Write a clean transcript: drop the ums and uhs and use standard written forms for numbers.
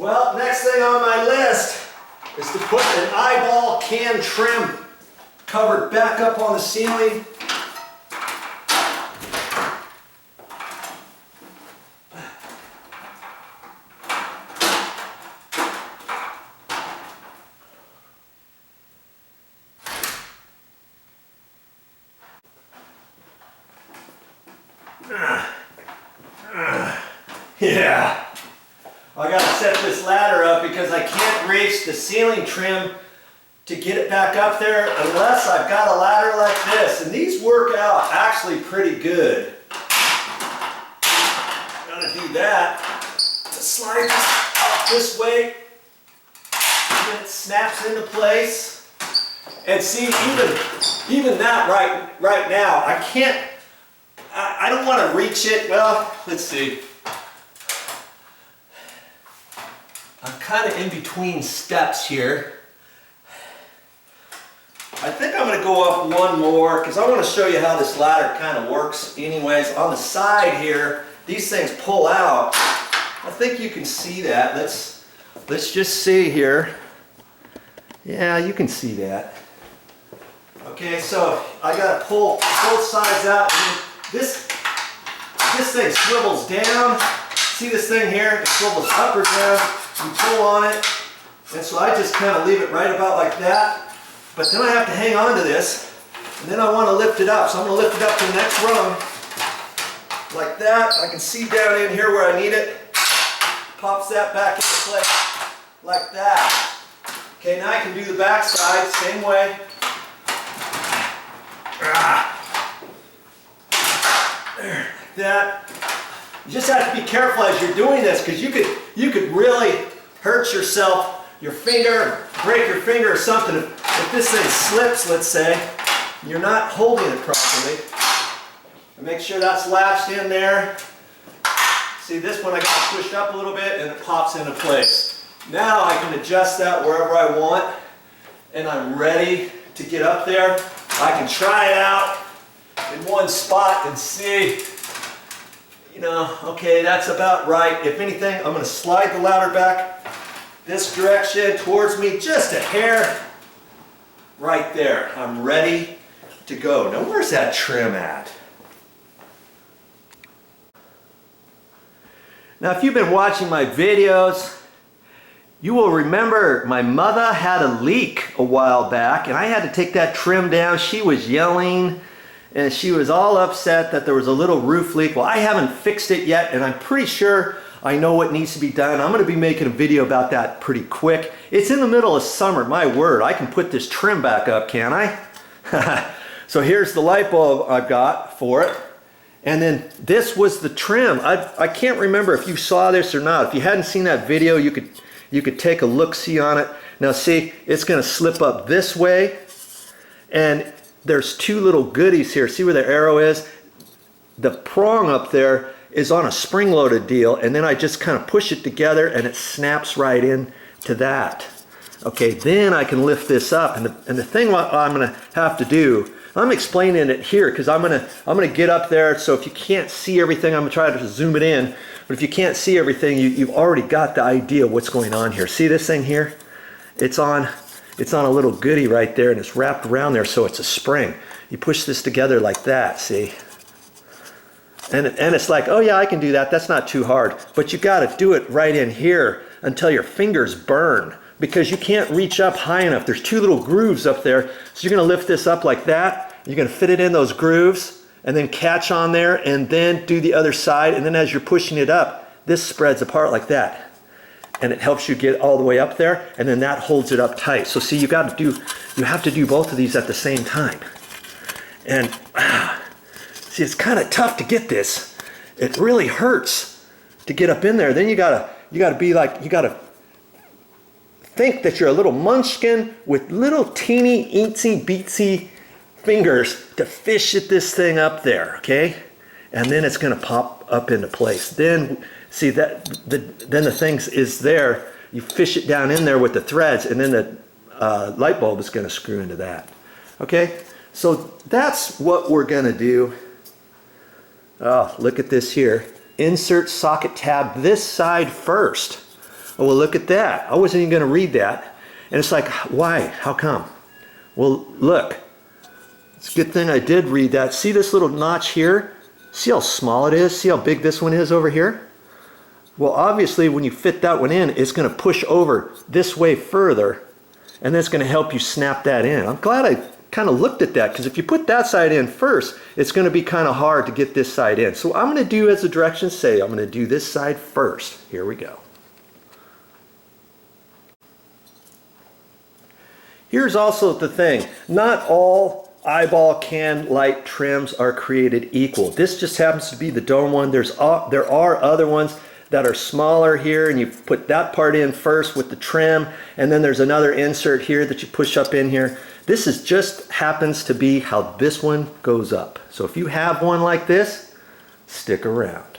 Well, next thing on my list is to put an eyeball can trim cover back up on the ceiling. Yeah, I gotta set this ladder up because I can't reach the ceiling trim to get it back up there unless I've got a ladder like this. And these work out actually pretty good. Gotta do that. Just slide this out this way, and then it snaps into place. And see, even that right now, I can't. I don't want to reach it. Well, let's see. I'm kind of in between steps here. I think I'm going to go up one more because I want to show you how this ladder kind of works anyways. On the side here, these things pull out. I think you can see that. Let's just see here. Yeah, you can see that. Okay, so I got to pull both sides out. This thing swivels down. See this thing here? It swivels up or down. You pull on it, and so I just kind of leave it right about like that. But then I have to hang on to this, and then I want to lift it up. So I'm going to lift it up to the next rung, like that. I can see down in here where I need it. Pops that back into place, like that. Okay, now I can do the back side, same way. There, like that. You just have to be careful as you're doing this because you could really hurt yourself, your finger, break your finger or something. If this thing slips, let's say, you're not holding it properly. And make sure that's latched in there. See, this one I got to push up a little bit and it pops into place. Now I can adjust that wherever I want and I'm ready to get up there. I can try it out in one spot and see. You know, okay, that's about right. If anything, I'm going to slide the ladder back this direction towards me, just a hair. Right there. I'm ready to go. Now, where's that trim at? Now, if you've been watching my videos, you will remember my mother had a leak a while back, and I had to take that trim down. She was yelling. And she was all upset that there was a little roof leak. Well, I haven't fixed it yet, and I'm pretty sure I know what needs to be done. I'm going to be making a video about that pretty quick. It's in the middle of summer, my word. I can put this trim back up, can't I? So here's the light bulb I've got for it. And then this was the trim. I can't remember if you saw this or not. If you hadn't seen that video, you could take a look-see on it. Now see, it's going to slip up this way, and there's two little goodies here. See where the arrow is? The prong up there is on a spring-loaded deal, and then I just kind of push it together and it snaps right in to that. Okay, then I can lift this up, and the thing what I'm going to have to do, I'm explaining it here because I'm gonna get up there, so if you can't see everything, I'm going to try to zoom it in, but if you can't see everything, you've already got the idea of what's going on here. See this thing here? It's on a little goodie right there, and it's wrapped around there, so it's a spring. You push this together like that, see? And it's like, oh yeah, I can do that. That's not too hard. But you got to do it right in here until your fingers burn because you can't reach up high enough. There's two little grooves up there. So you're going to lift this up like that. You're going to fit it in those grooves and then catch on there and then do the other side. And then as you're pushing it up, this spreads apart like that. And it helps you get all the way up there, and then that holds it up tight. So see, you have to do both of these at the same time. And see, it's kind of tough to get this. It really hurts to get up in there. Then you gotta think that you're a little munchkin with little teeny eensy beatsy fingers to fish at this thing up there, okay? And then it's gonna pop up into place. Then see that then the thing is there. You fish it down in there with the threads, and then the light bulb is going to screw into that. Okay, so that's what we're going to do. Oh, look at this here. Insert socket tab this side first. Oh, well, look at that. I wasn't even going to read that. And it's like, why? How come? Well, look. It's a good thing I did read that. See this little notch here? See how small it is? See how big this one is over here? Well, obviously, when you fit that one in, it's going to push over this way further, and that's going to help you snap that in. I'm glad I kind of looked at that, because if you put that side in first, it's going to be kind of hard to get this side in. So I'm going to do as the directions say. I'm going to do this side first. Here we go. Here's also the thing. Not all eyeball can light trims are created equal. This just happens to be the dome one. There are other ones that are smaller here, and you put that part in first with the trim, and then there's another insert here that you push up in here. This is just happens to be how this one goes up. So if you have one like this, stick around.